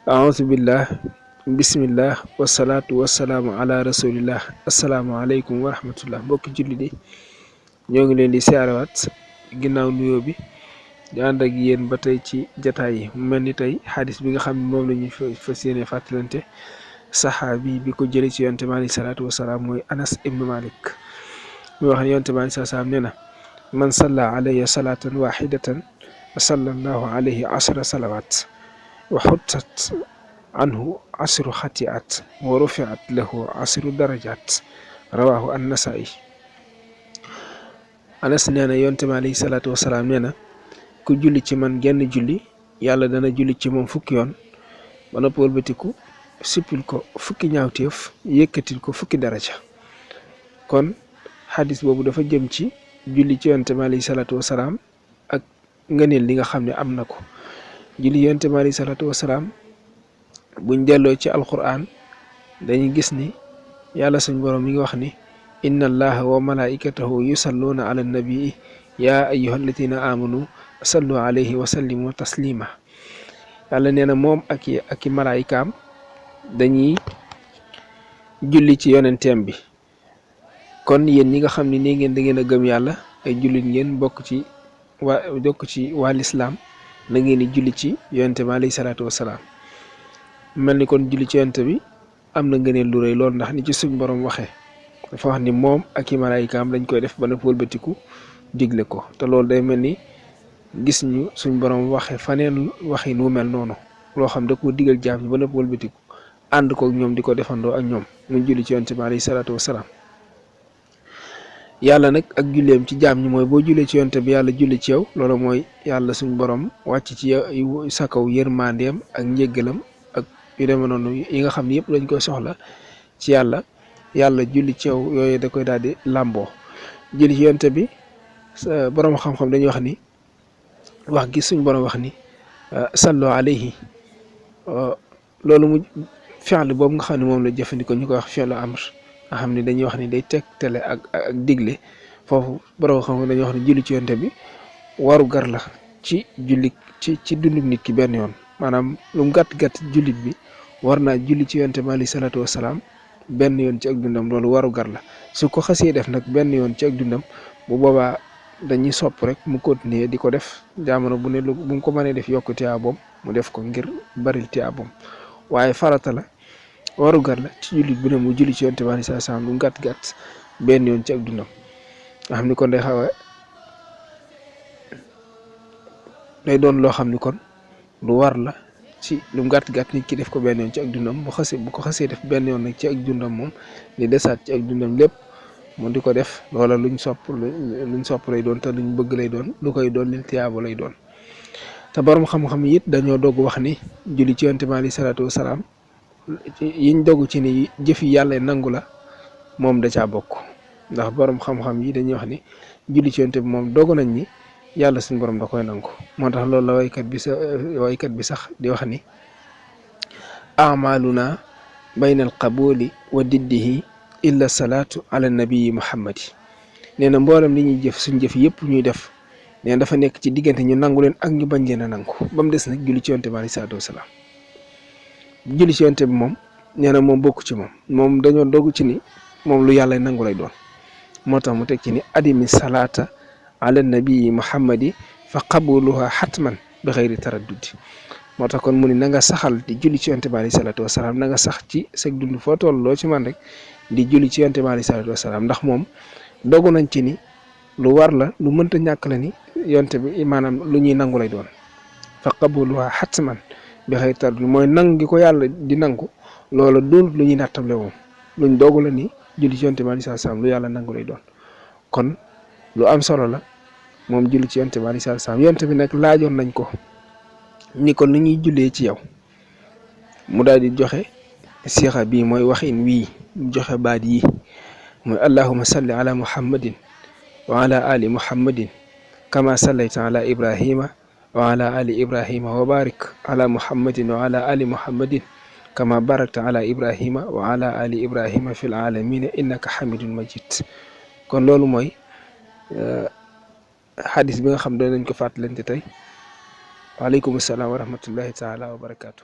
أعوذ بالله بسم الله والصلاة والسلام على رسول الله السلام عليكم ورحمة الله mbokki jullit yi ñoo ngi leen di siyaarewaat ginnaaw nuyoo bi di ànd ak yéen ba tey ci jataay yi mu mel ni tey xadis bi nga xam ne moom la ñuy fas yéene fàttalante saxaabi bi ko jëlee ci yonte bi alayhi salaatu wasalaam mooy Anas ibnu Malik muy wax ne yonte bi alayhi salaam nee na man salla alayya salatan waxidatan sallallahu alayhi ashra salawat wa xuttat anhu asru xatiat wa rufiat lahu asru darajat rawahu annasai. Anas nee na yonte bi alayhi salaatu wasalaam nee na ku julli ci man genn julli yàlla dana julli ci moom fukki yoon ba noppi wëlbatiku sippil ko fukki ñaawteef yëkkatil ko fukki daraja. kon xadis boobu dafa jëm ci julli ci yonte bi alayhi salaatu wasalaam ak ngëneel li nga xam ne am na ko. julli yonte bi alayhi salaatu wasalaam buñ delloo ci alquran dañuy gis ni yàlla suñ borom mi ngi wax ni inna allaha wa malaikatahu yusalluuna ala nabii ya ayyuha alladina amanu sallu alayhi wa sallimu taslima. yàlla nee na moom ak i malaayikaam dañuy julli ci yonenteem bi. kon yéen ñi nga xam ne nii ngeen da ngeen a gëm yàlla ay jullit ngeen bokk ci waa lislaam na ngeen di julli ci yonente bi alayhi salaatu wasalaam. mel ni kon julli ci yonente bi am na ngëneel lu rëy lool ndax ni ci suñ borom waxee dafa wax ni moom ak i malaayikaam dañ koy def ba nëpp wëlbatiku digle ko te loolu day mel ni gis ñu suñ borom waxee faneen waxi nu mel noonu loo xam da ko digal jaam ñi ba nëpp wëlbatiku ànd kook ñoom di ko defandoo ak ñoom mu julli ci yonente bi alayhi salaatu wasalaam. yàlla nag ak julleem ci jaam ñi mooy boo jullee ci yonte bi yàlla julli ci yow loolu mooy yàlla suñ borom wàcc ci sa kaw yërmandeem ak njéggalam ak yu demee noonu yi nga xam ne yëpp dañ koy soxla ci yàlla julli ci yow yooyu da koy daal di làmboo. julli ci yonte bi borom xam-xam dañuy wax ni wax gi suñ borom wax ni sallu alayhi loolu mu fi'l boobu nga xam ne moom la jëfandikoo ñu koy wax fi'lu amr nga xam ne dañuy wax ni day tegtale ak digle foofu borom xam dañuy wax ne julli ci yonte bi waru gar la ci julli ci dundu nit ki benn yoon maanaam lu mu gàtt jullit bi war naa julli ci yonte bi alayhi salaatu wasalaam benn yoon ci ak dundam loolu waru gar la. su ko xasee def nag benn yoon ci ak dundam bu boobaa dañuy sopp rek mu continuer di ko def jamono bu ne bu mu ko mënee def yokk tiyaabam mu def ko ngir baril tiyaabam waaye farata la waru gar la ci jullit bu ne mu julli ci yonte bi alayhi salaam lu gàtt benn yoon ci ak dundam nga xam ni kon day doon loo xam ni kon lu war la ci lu gàtt nit ki def ko benn yoon ci ak dundam bu ko xasee def benn yoon nag ci ak dundam moom li desaat ci ak dundam lépp mu di ko def loola luñ sopp lay doon te luñ bëgg lay doon lu koy doon lil tiyaabo lay doon. te borom xam-xam it dañoo dogg wax ni julli ci yonte bi alayhi salaatu wasalaam yiñ dogu ci ni jëfi yàlla nangu la moom da caa bokk ndax borom xam-xam yi dañuy wax ni julli ci yonte bi moom dogu nañ ni yàlla suñu borom da koy nangu. moo tax loolu la waykat bi sax di wax ni amaluna bayna al qabuli wa diddihi illa salaatu ala nabii muhammadi. nee na mboolem li ñuy jëf suñ jëf yëpp ñuy def nee na dafa nekk ci diggante ñu nangu leen ak ñu bañ leen a nangu ba mu des nag julli ci yonte bi alayhi salaatu wasalaam. julli ci yonte bi moom nee na moom bokk ci moom dañoo dogu ci ni moom lu yàlla nangu lay doon. moo tax mu teg ci ni adimi salaata ala nabii muhammadi fa qabuluha xatman bi xëyri taraddudi. moo tax kon mu ni na nga saxal di julli ci yonte bi alayhi salaatu wasalaam na nga sax ci sag dund foo toll loo ci man rek di julli ci yonte bi alayhi salaatu wasalaam ndax moom dogu nañ ci ni lu war la lu mënta ñàkk la ni yonte bi maanaam lu ñuy nangu lay doon. fa qabuluha xatman bi xëy taraddudi mooy nangu gi ko yàlla di nangu loola doon lu ñuy nattable moom luñ dogu la ni julli ci yonte bi alayhi salaatu wasalaam lu yàlla nangu lay doon. kon lu am solo la moom julli ci yonte bi alayhi salaatu wasalaam. yonte bi nag laajoon nañ ko ni ko ni ñuy jullee ci yow mu daal di joxe siixa bii mooy waxin wii mu joxe baat yi mooy allahumma salli ala muhammadin wa ala ali muhammadin kama sallayta ala ibrahima wa ala ali ibrahima wa barik ala muhammadin wa ala ali muhammadin kama barakta ala ibrahima wa ala ali ibrahima fil alamina innaka hamidun majid. kon loolu mooy xadis bi nga xam doon nañ ko fàttalante tey. waaleykum salaam wa rahmatullahi taala wa barakaatu.